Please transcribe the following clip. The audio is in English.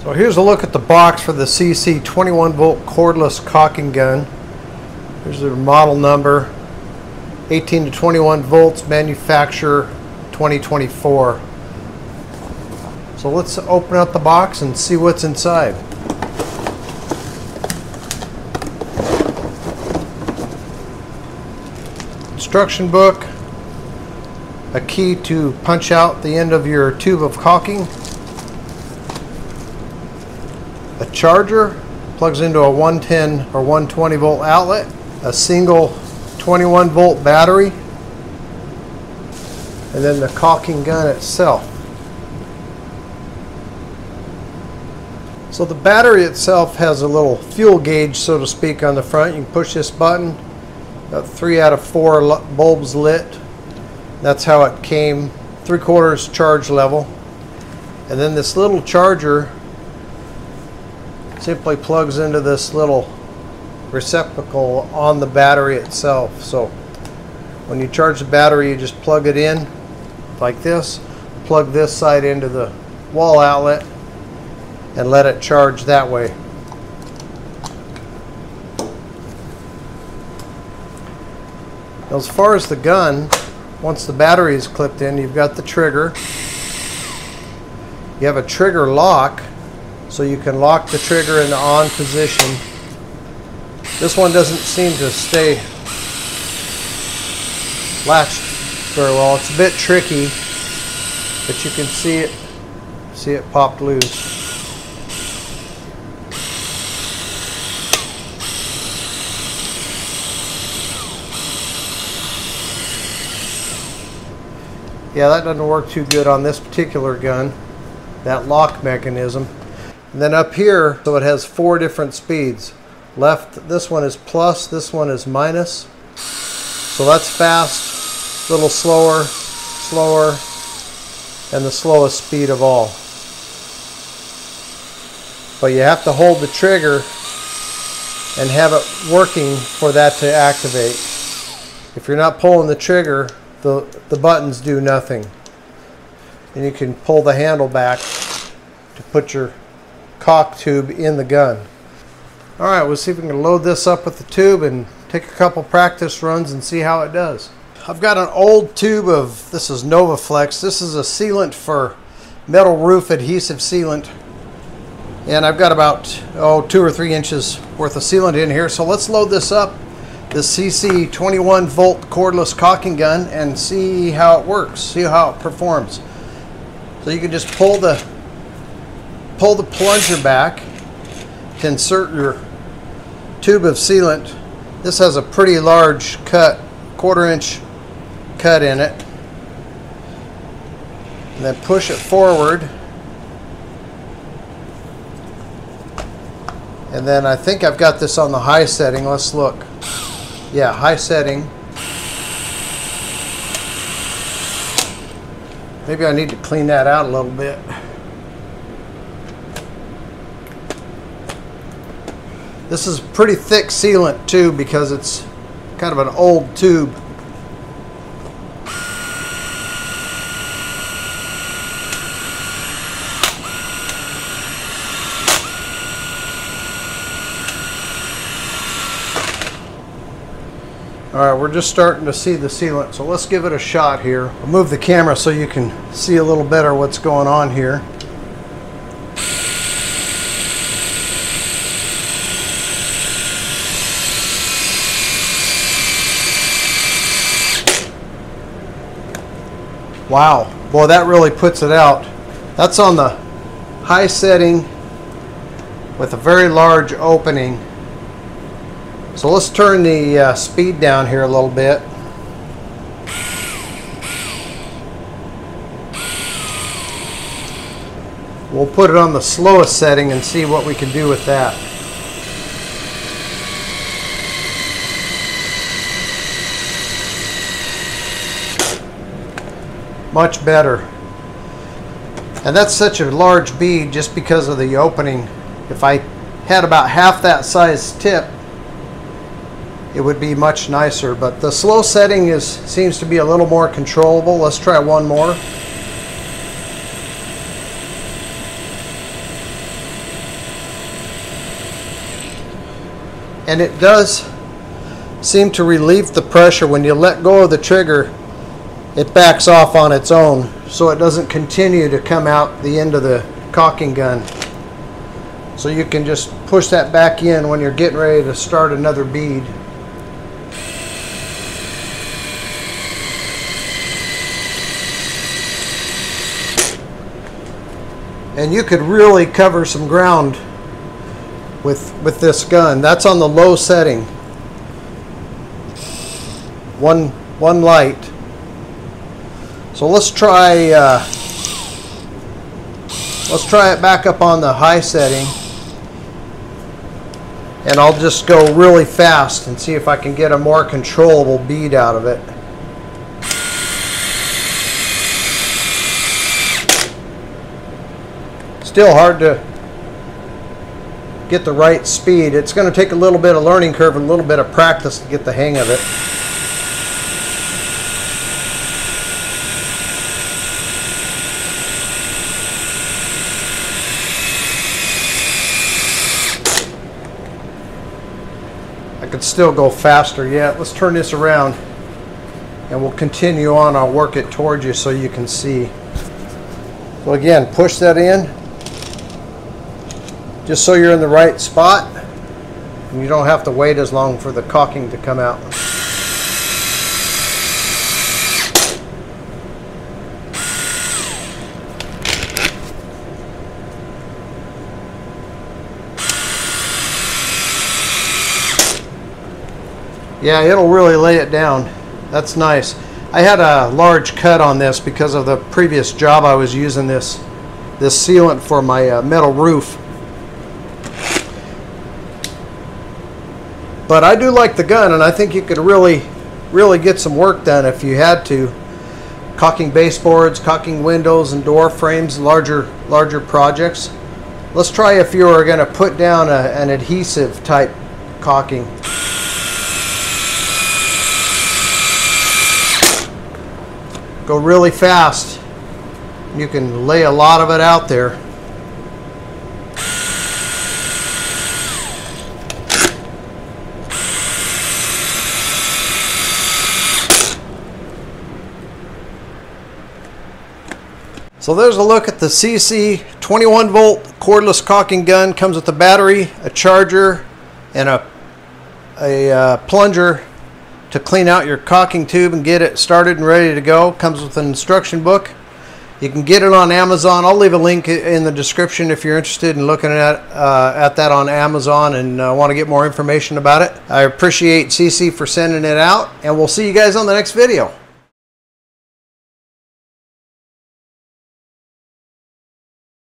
So here's a look at the box for the Seesii 21 volt cordless caulking gun. Here's the model number, 18 to 21 volts, manufacturer 2024. So let's open up the box and see what's inside. Instruction book, a key to punch out the end of your tube of caulking, a charger, plugs into a 110 or 120 volt outlet, a single 21 volt battery, and then the caulking gun itself. So the battery itself has a little fuel gauge, so to speak, on the front. You can push this button. Got 3 out of 4 bulbs lit. That's how it came, 3/4 charge level. And then this little charger simply plugs into this little receptacle on the battery itself. So when you charge the battery, you just plug it in like this, plug this side into the wall outlet, and let it charge that way. Now, as far as the gun, once the battery is clipped in, you've got the trigger. You have a trigger lock, so you can lock the trigger in the on position. This one doesn't seem to stay latched very well. It's a bit tricky, but you can see it popped loose. Yeah, that doesn't work too good on this particular gun, that lock mechanism. And then up here, so it has 4 different speeds. Left, this one is plus, this one is minus. So that's fast, a little slower, slower, and the slowest speed of all. But you have to hold the trigger and have it working for that to activate. If you're not pulling the trigger, the buttons do nothing. And you can pull the handle back to put your caulk tube in the gun. Alright, we'll see if we can load this up with the tube and take a couple practice runs and see how it does. I've got an old tube of, this is NovaFlex. This is a sealant for metal roof adhesive sealant. And I've got about 2 or 3 inches worth of sealant in here. So let's load this up, the Seesii 21 volt cordless caulking gun, and see how it works, see how it performs. So you can just pull the plunger back to insert your tube of sealant. This has a pretty large cut, 1/4 inch cut in it. And then push it forward. And then I think I've got this on the high setting. Let's look. Yeah, high setting. Maybe I need to clean that out a little bit. This is pretty thick sealant too, because it's kind of an old tube. Alright, we're just starting to see the sealant, so let's give it a shot here. I'll move the camera so you can see a little better what's going on here. Wow, boy, that really puts it out. That's on the high setting with a very large opening. So let's turn the speed down here a little bit. We'll put it on the slowest setting and see what we can do with that. Much better. And that's such a large bead just because of the opening. If I had about half that size tip, it would be much nicer, but the slow setting seems to be a little more controllable. Let's try one more. and it does seem to relieve the pressure. When you let go of the trigger, it backs off on its own, so it doesn't continue to come out the end of the caulking gun. So you can just push that back in when you're getting ready to start another bead. And you could really cover some ground with this gun. That's on the low setting. One light. So let's try it back up on the high setting, and I'll just go really fast and see if I can get a more controllable bead out of it. Still hard to get the right speed. It's going to take a little bit of learning curve and a little bit of practice to get the hang of it. I could still go faster yet. Let's turn this around and we'll continue on. I'll work it towards you so you can see. So again, push that in just so you're in the right spot and you don't have to wait as long for the caulking to come out. Yeah, it'll really lay it down. That's nice. I had a large cut on this because of the previous job. I was using this sealant for my metal roof. But I do like the gun, and I think you could really get some work done if you had to. Caulking baseboards, caulking windows and door frames, larger projects. Let's try if you were going to put down an adhesive type caulking. Go really fast. You can lay a lot of it out there. So there's a look at the Seesii 21 volt cordless caulking gun. Comes with a battery, a charger, and a plunger to clean out your caulking tube and get it started and ready to go. Comes with an instruction book. You can get it on Amazon. I'll leave a link in the description if you're interested in looking at that on Amazon and want to get more information about it. I appreciate Seesii for sending it out, and we'll see you guys on the next video.